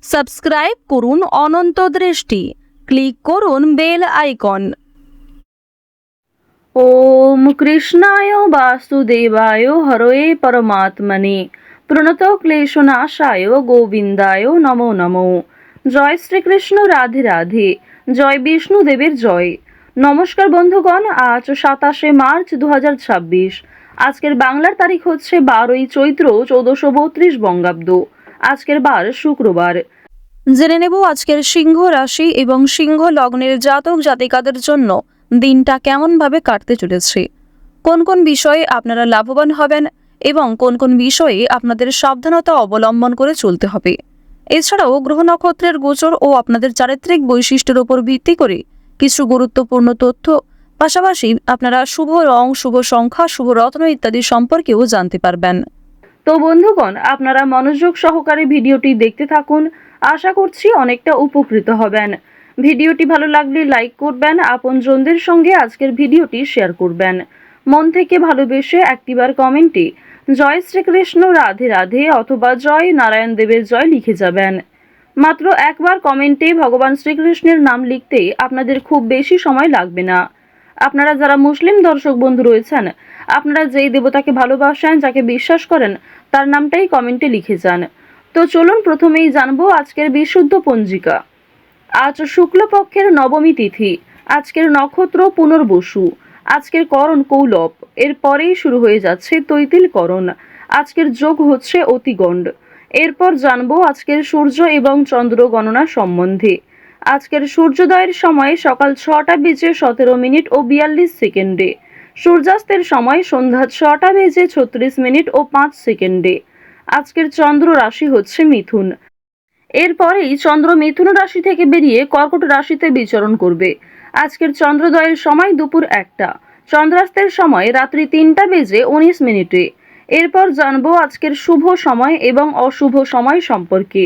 Subscribe করুন অনন্ত দৃষ্টি, click করুন বেল আইকন। ওম কৃষ্ণায় বাসুদেবায় হরয়ে পরমাত্মনে প্রণত ক্লেশনাশায় গোবিন্দায় নমো নমো। জয় শ্রীকৃষ্ণ, রাধে রাধে, জয় বিষ্ণু দেবের জয়। নমস্কার বন্ধুগণ, আজ 27শে মার্চ 2026। আজকের বাংলার তারিখ হচ্ছে 12ই চৈত্র 1432 বঙ্গাব্দ। আজকের বার শুক্রবার। জেনে নেব আজকের সিংহ রাশি এবং সিংহ লগ্নের জাতক জাতিকাদের জন্য দিনটা কেমনভাবে কাটতে চলেছে, কোন কোন বিষয়ে আপনারা লাভবান হবেন এবং কোন কোন বিষয়ে আপনাদের সাবধানতা অবলম্বন করে চলতে হবে। এছাড়াও গ্রহ নক্ষত্রের গোচর ও আপনাদের চারিত্রিক বৈশিষ্ট্যের উপর ভিত্তি করে কিছু গুরুত্বপূর্ণ তথ্য, পাশাপাশি আপনারা শুভ রং, শুভ সংখ্যা, শুভ রত্ন ইত্যাদি সম্পর্কেও জানতে পারবেন। তো বন্ধুগণ, আপনারা মনোযোগ সহকারে ভিডিওটি দেখতে থাকুন। আশা করছি অনেকটা উপকৃত হবেন। ভিডিওটি ভালো লাগলে লাইক করবেন, আপনজনদের সঙ্গে আজকের ভিডিওটি শেয়ার করবেন। মন থেকে ভালোবেসে একটিবার কমেন্টে জয় শ্রীকৃষ্ণ, রাধে রাধে অথবা জয় নারায়ণ দেবের জয় লিখে যাবেন। মাত্র একবার কমেন্টে ভগবান শ্রীকৃষ্ণের নাম লিখতে আপনাদের খুব বেশি সময় লাগবে না। আপনারা যারা মুসলিম দর্শক বন্ধু রয়েছেন, আপনারা যেই দেবতাকে ভালোবাসেন, যাকে বিশ্বাস করেন, তার নামটাই কমেন্টে লিখে যান। তো চলুন প্রথমেই জানবো আজকের বিশুদ্ধ পঞ্জিকা। আজ শুক্লপক্ষের নবমী তিথি। আজকের নক্ষত্র পুনর্বসু। আজকের করণ কৌলব। এরপরেই শুরু হয়ে যাচ্ছে তৈতিল করণ। আজকের যোগ হচ্ছে অতিগণ্ড। এরপর জানবো আজকের সূর্য এবং চন্দ্র গণনা সম্বন্ধে। আজকের সূর্যোদয়ের সময় সকাল 6টা বেজে 17 মিনিট ও 42 সেকেন্ডে। সূর্যাস্তের সময় সন্ধ্যা 6টা বেজে 36 মিনিট ও 5 সেকেন্ডে। আজকের চন্দ্র রাশি হচ্ছে মিথুন। এরপরেই চন্দ্র মিথুন রাশি থেকে বেরিয়ে কর্কট রাশিতে বিচরণ করবে। আজকের চন্দ্রোদয়ের সময় দুপুর 1টা, চন্দ্রাস্তের সময় রাত্রি 3টা বেজে 19 মিনিটে। এরপর জানবো আজকের শুভ সময় এবং অশুভ সময় সম্পর্কে।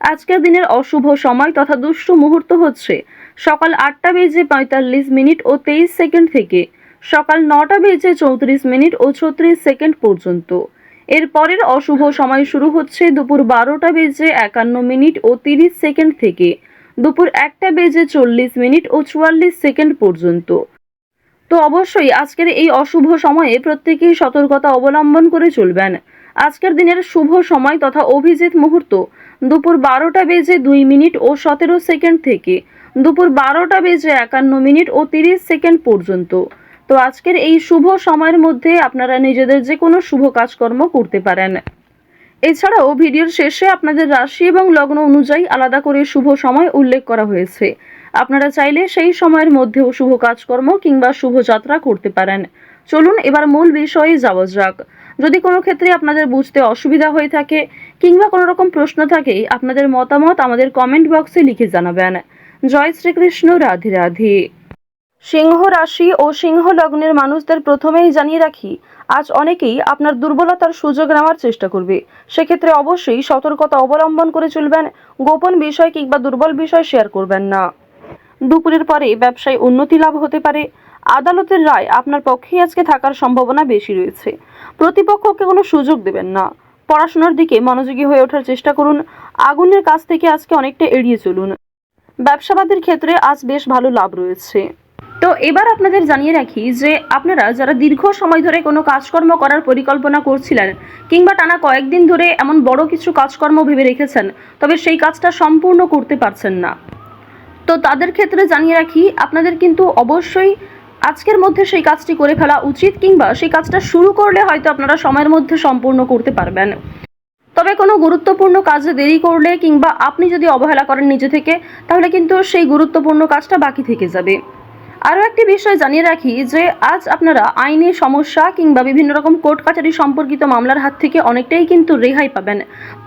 আজকের দিনের অশুভ সময় তথা দুষ্ট মুহূর্ত হচ্ছে সকাল 8টা বেজে 45 মিনিট ও 23 সেকেন্ড থেকে সকাল 9টা বেজে 34 মিনিট ও 36 সেকেন্ড পর্যন্ত। এর পরের অশুভ সময় শুরু হচ্ছে দুপুর 12টা বেজে 51 মিনিট ও 30 সেকেন্ড থেকে দুপুর 1টা বেজে 40 মিনিট ও 44 সেকেন্ড পর্যন্ত। তো অবশ্যই আজকের এই অশুভ সময়ে প্রত্যেকেই সতর্কতা অবলম্বন করে চলবেন। আজকের দিনের শুভ সময় তথা অভিজিৎ মুহূর্ত দুপুর 12টা বেজে 2 মিনিট ও 17 সেকেন্ড থেকে দুপুর 12টা বেজে 51 মিনিট ও 30 সেকেন্ড পর্যন্ত। তো আজকের এই শুভ সময়ের মধ্যে আপনারা নিজেদের যে কোনো শুভ কাজকর্ম করতে পারেন। এছাড়াও ভিডিওর শেষে আপনাদের রাশি এবং লগ্ন অনুযায়ী আলাদা করে শুভ সময় উল্লেখ করা হয়েছে। আপনারা চাইলে সেই সময়ের মধ্যেও শুভ কাজকর্ম কিংবা শুভ যাত্রা করতে পারেন। চলুন এবার মূল বিষয়ে যাওয়া যাক। যদি কোনো ক্ষেত্রে আপনাদের বুঝতে অসুবিধা হয়ে থাকে কিংবা কোনো রকম প্রশ্ন থাকে, আপনাদের মতামত আমাদের কমেন্ট বক্সে লিখে জানাবেন। জয় শ্রীকৃষ্ণ, রাধে রাধে। সিংহ রাশি ও সিংহ লগ্নের মানুষদের প্রথমেই জানিয়ে রাখি, আজ অনেকেই আপনার দুর্বলতার সুযোগ নেওয়ার চেষ্টা করবে। সেক্ষেত্রে অবশ্যই সতর্কতা অবলম্বন করে চলবেন। গোপন বিষয় কিংবা দুর্বল বিষয় শেয়ার করবেন না। দুপুরের পরে ব্যবসায় উন্নতি লাভ হতে পারে। আদালতের রায় আপনার পক্ষেই আজকে থাকার সম্ভাবনা বেশি রয়েছে। প্রতিপক্ষকে কোনো সুযোগ দেবেন না। পড়াশোনার দিকে মনোযোগী হয়ে ওঠার চেষ্টা করুন। আগুনের কাছ থেকে আজকে অনেকটা এড়িয়ে চলুন। ব্যবসাবাদের ক্ষেত্রে আজ বেশ ভালো লাভ রয়েছে। তো এবার আপনাদের জানিয়ে রাখি যে আপনারা যারা দীর্ঘ সময় ধরে কোনো কাজকর্ম করার পরিকল্পনা করছিলেন কিংবা টানা কয়েকদিন ধরে এমন বড় কিছু কাজকর্ম ভেবে রেখেছেন, তবে সেই কাজটা সম্পূর্ণ করতে পারছেন না, তো তাদের ক্ষেত্রে জানিয়ে রাখি আপনাদের কিন্তু অবশ্যই আজকের মধ্যে সেই কাজটি করে ফেলা উচিত, কিংবা সেই কাজটা শুরু করলে হয়তো আপনারা সময়ের মধ্যে সম্পূর্ণ করতে পারবেন। তবে কোনো গুরুত্বপূর্ণ কাজে দেরি করলে কিংবা আপনি যদি অবহেলা করেন নিজে থেকে, তাহলে কিন্তু সেই গুরুত্বপূর্ণ কাজটা বাকি থেকে যাবে। আরও একটি বিষয় জানিয়ে রাখি যে আজ আপনারা আইনি সমস্যা কিংবা বিভিন্ন রকম কোর্ট কাছারি সম্পর্কিত মামলার হাত থেকে অনেকটাই কিন্তু রেহাই পাবেন।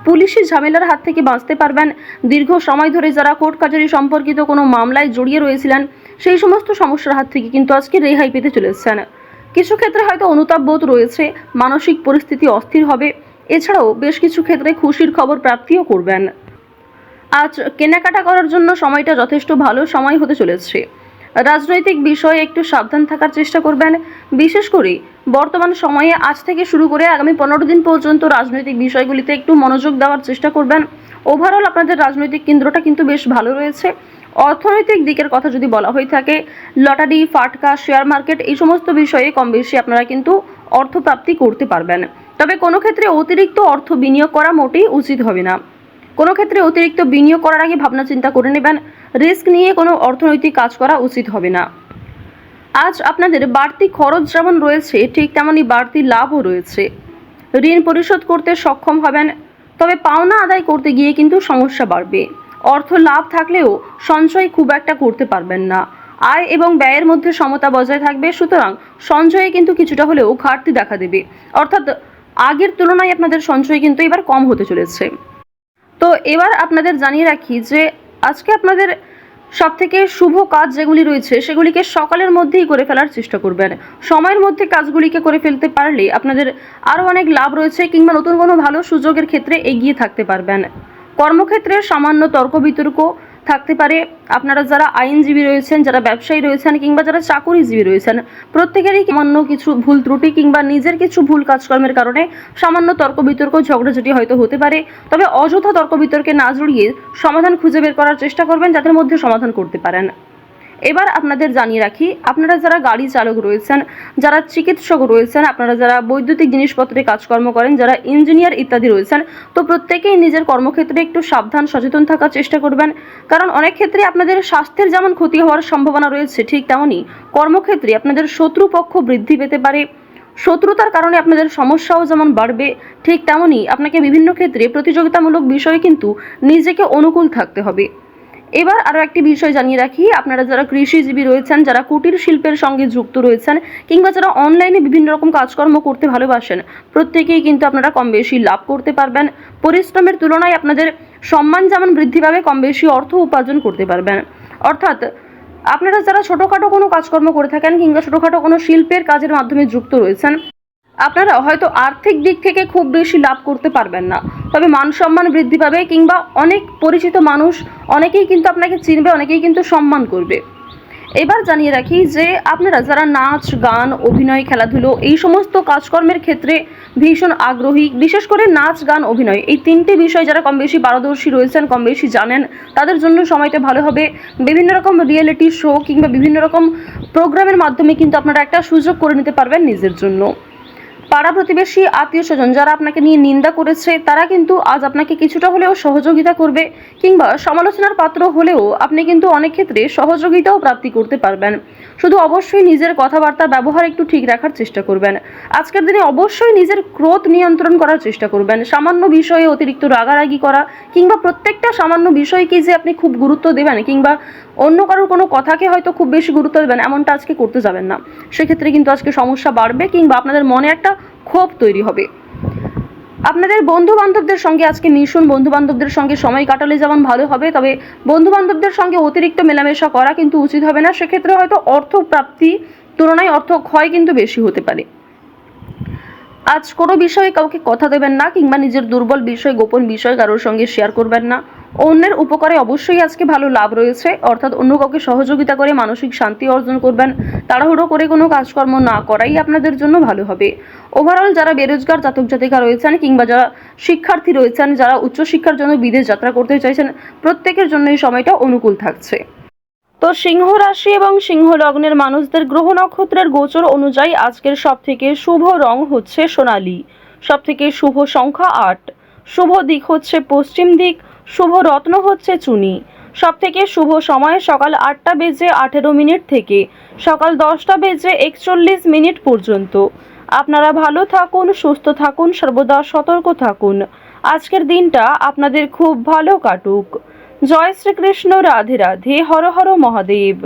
পুলিশি ঝামেলার হাত থেকে বাঁচতে পারবেন। দীর্ঘ সময় ধরে যারা কোর্ট কাছারি সম্পর্কিত কোনো মামলায় জড়িয়ে রয়েছিলেন, সেই সমস্ত সমস্যার হাত থেকে কিন্তু আজকে রেহাই পেতে চলেছেন। কিছু ক্ষেত্রে হয়তো অনুতাপ বোধ রয়েছে, মানসিক পরিস্থিতি অস্থির হবে। এছাড়াও বেশ কিছু ক্ষেত্রে খুশির খবর প্রাপ্তিও করবেন। আজ কেনাকাটা করার জন্য সময়টা যথেষ্ট ভালো সময় হতে চলেছে। রাজনৈতিক বিষয়ে একটু সাবধান থাকার চেষ্টা করবেন। বিশেষ করে বর্তমান সময়ে আজ থেকে শুরু করে আগামী 15 দিন পর্যন্ত রাজনৈতিক বিষয়গুলিতে একটু মনোযোগ দেওয়ার চেষ্টা করবেন। ওভারঅল আপনাদের রাজনৈতিক কেন্দ্রটা কিন্তু বেশ ভালো রয়েছে। অর্থনৈতিক দিকের কথা যদি বলা হয়ে থাকে, লটারি, ফাটকা, শেয়ার মার্কেট এই সমস্ত বিষয়ে কম বেশি আপনারা কিন্তু অর্থপ্রাপ্তি করতে পারবেন। তবে কোনো ক্ষেত্রে অতিরিক্ত অর্থ বিনিয়োগ করা মোটেই উচিত হবে না। কোনো ক্ষেত্রে অতিরিক্ত বিনিয়োগ করার আগে ভাবনা চিন্তা করে নেবেন। রিস্ক নিয়ে কোনো অর্থনৈতিক কাজ করা উচিত হবে না। আজ আপনাদের বাড়তি খরচ যেমন রয়েছে, ঠিক তেমনই বাড়তি লাভও রয়েছে। ঋণ পরিশোধ করতে সক্ষম হবেন, তবে পাওনা আদায় করতে গিয়ে কিন্তু সমস্যা বাড়বে। অর্থ লাভ থাকলেও সঞ্চয় খুব একটা করতে পারবেন না। আয় এবং ব্যয়ের মধ্যে সমতা বজায় থাকবে, সুতরাং সঞ্চয়ে কিন্তু কিছুটা হলেও ঘাটতি দেখা দেবে। অর্থাৎ আগের তুলনায় আপনাদের সঞ্চয় কিন্তু এবার কম হতে চলেছে। তো এবার আপনাদের জানিয়ে রাখি যে আজকে আপনাদের সবথেকে শুভ কাজ যেগুলি রয়েছে সেগুলিকে সকালের মধ্যেই করে ফেলার চেষ্টা করবেন। সময়ের মধ্যে কাজগুলিকে করে ফেলতে পারলে আপনাদের আরও অনেক লাভ রয়েছে, কিংবা নতুন কোনো ভালো সুযোগের ক্ষেত্রে এগিয়ে থাকতে পারবেন। কর্মক্ষেত্রে সামান্য তর্ক বিতর্ক থাকতে পারে। আপনারা যারা আইনজীবী রয়েছেন, যারা ব্যবসায়ী রয়েছেন, কিংবা যারা চাকুরিজীবী রয়েছেন, প্রত্যেকেরই সামান্য কিছু ভুল ত্রুটি কিংবা নিজের কিছু ভুল কাজকর্মের কারণে সামান্য তর্ক বিতর্ক, ঝগড়াঝাটি হয়তো হতে পারে। তবে অযথা তর্ক বিতর্কে না জড়িয়ে সমাধান খুঁজে বের করার চেষ্টা করবেন, যাদের মধ্যে সমাধান করতে পারেন। এবার আপনাদের জানিয়ে রাখি, আপনারা যারা গাড়ি চালক রয়েছেন, যারা চিকিৎসক রয়েছেন, আপনারা যারা বৈদ্যুতিক জিনিসপত্রে কাজকর্ম করেন, যারা ইঞ্জিনিয়ার ইত্যাদি রয়েছেন, তো প্রত্যেকেই নিজের কর্মক্ষেত্রে একটু সাবধান সচেতন থাকার চেষ্টা করবেন। কারণ অনেক ক্ষেত্রে আপনাদের স্বাস্থ্যের যেমন ক্ষতি হওয়ার সম্ভাবনা রয়েছে, ঠিক তেমনই কর্মক্ষেত্রে আপনাদের শত্রুপক্ষ বৃদ্ধি পেতে পারে। শত্রুতার কারণে আপনাদের সমস্যাও যেমন বাড়বে, ঠিক তেমনই আপনাকে বিভিন্ন ক্ষেত্রে প্রতিযোগিতামূলক বিষয়ে কিন্তু নিজেকে অনুকূল থাকতে হবে। এবার আরও একটি বিষয় জানিয়ে রাখি, আপনারা যারা কৃষিজীবী রয়েছেন, যারা কুটির শিল্পের সঙ্গে যুক্ত রয়েছেন, কিংবা যারা অনলাইনে বিভিন্ন রকম কাজকর্ম করতে ভালোবাসেন, প্রত্যেকেই কিন্তু আপনারা কম বেশি লাভ করতে পারবেন। পরিশ্রমের তুলনায় আপনাদের সম্মান যেমন বৃদ্ধি পাবে, কম বেশি অর্থ উপার্জন করতে পারবেন। অর্থাৎ আপনারা যারা ছোটোখাটো কোনো কাজকর্ম করে থাকেন, কিংবা ছোটোখাটো কোনো শিল্পের কাজের মাধ্যমে যুক্ত রয়েছেন, আপনারা হয়তো আর্থিক দিক থেকে খুব বেশি লাভ করতে পারবেন না, তবে মান সম্মান বৃদ্ধি পাবে, কিংবা অনেক পরিচিত মানুষ অনেকেই কিন্তু আপনাকে চিনবে, অনেকেই কিন্তু সম্মান করবে। এবার জানিয়ে রাখি যে আপনারা যারা নাচ, গান, অভিনয়, খেলাধুলো এই সমস্ত কাজকর্মের ক্ষেত্রে ভীষণ আগ্রহী, বিশেষ করে নাচ, গান, অভিনয় এই তিনটে বিষয় যারা কম বেশি পারদর্শী রয়েছেন, কম বেশি জানেন, তাদের জন্য সময়টা ভালো হবে। বিভিন্ন রকম রিয়েলিটি শো কিংবা বিভিন্ন রকম প্রোগ্রামের মাধ্যমে কিন্তু আপনারা একটা সুযোগ করে নিতে পারবেন নিজের জন্য। পাড়া প্রতিবেশী, আত্মীয় স্বজন যারা আপনাকে নিয়ে নিন্দা করেছে, তারা কিন্তু আজ আপনাকে কিছুটা হলেও সহযোগিতা করবে, কিংবা সমালোচনার পাত্র হলেও আপনি কিন্তু অনেক ক্ষেত্রে সহযোগিতাও প্রাপ্তি করতে পারবেন। শুধু অবশ্যই নিজের কথাবার্তা ব্যবহার একটু ঠিক রাখার চেষ্টা করবেন। আজকের দিনে অবশ্যই নিজের ক্রোধ নিয়ন্ত্রণ করার চেষ্টা করবেন। সামান্য বিষয়ে অতিরিক্ত রাগারাগি করা, কিংবা প্রত্যেকটা সামান্য বিষয়কে যে আপনি খুব গুরুত্ব দেবেন, কিংবা অন্য কারোর কোনো কথাকে হয়তো খুব বেশি গুরুত্ব দেবেন, এমনটা আজকে করতে যাবেন না। সেক্ষেত্রে কিন্তু আজকে সমস্যা বাড়বে, কিংবা আপনাদের মনে একটা ক্ষোভ তৈরি হবে। আপনাদের বন্ধু বান্ধবদের সঙ্গে আজকে মিশুন, বন্ধু বান্ধবদের সঙ্গে সময় কাটালে যেমন ভালো হবে, তবে বন্ধু বান্ধবদের সঙ্গে অতিরিক্ত মেলামেশা করা কিন্তু উচিত হবে না। সেক্ষেত্রে হয়তো অর্থ প্রাপ্তি তুলনায় অর্থ ক্ষয় কিন্তু বেশি হতে পারে। আজ কোনো বিষয়ে কাউকে কথা দেবেন না, কিংবা নিজের দুর্বল বিষয়, গোপন বিষয় কারোর সঙ্গে শেয়ার করবেন না। অন্যের উপকারে অবশ্যই আজকে ভালো লাভ রয়েছে, অর্থাৎ অন্য কাউকে সহযোগিতা করে মানসিক শান্তি অর্জন করবেন। তাড়াহুড়ো করে কোনো কাজকর্ম না করাই আপনাদের জন্য ভালো হবে। ওভারঅল যারা বেরোজগার জাতক জাতিকা রয়েছেন, কিংবা যারা শিক্ষার্থী রয়েছেন, যারা উচ্চশিক্ষার জন্য বিদেশ যাত্রা করতে চাইছেন, প্রত্যেকের জন্য এই সময়টা অনুকূল থাকছে। তো সিংহ রাশি এবং সিংহ লগ্নের মানুষদের গ্রহ নক্ষত্রের গোচর অনুযায়ী আজকের সবথেকে শুভ রং হচ্ছে সোনালী, সবথেকে শুভ সংখ্যা 8, শুভ দিক হচ্ছে পশ্চিম দিক, শুভ রত্ন হচ্ছে চুনি। সবথেকে শুভ সময় সকাল 8টা বেজে 18 মিনিট থেকে সকাল 10টা বেজে 41 মিনিট পর্যন্ত। আপনারা ভালো থাকুন, সুস্থ থাকুন, সর্বদা সতর্ক থাকুন। আজকের দিনটা আপনাদের খুব ভালো কাটুক। জয় শ্রীকৃষ্ণ, রাধে রাধে, হর হর মহাদেব।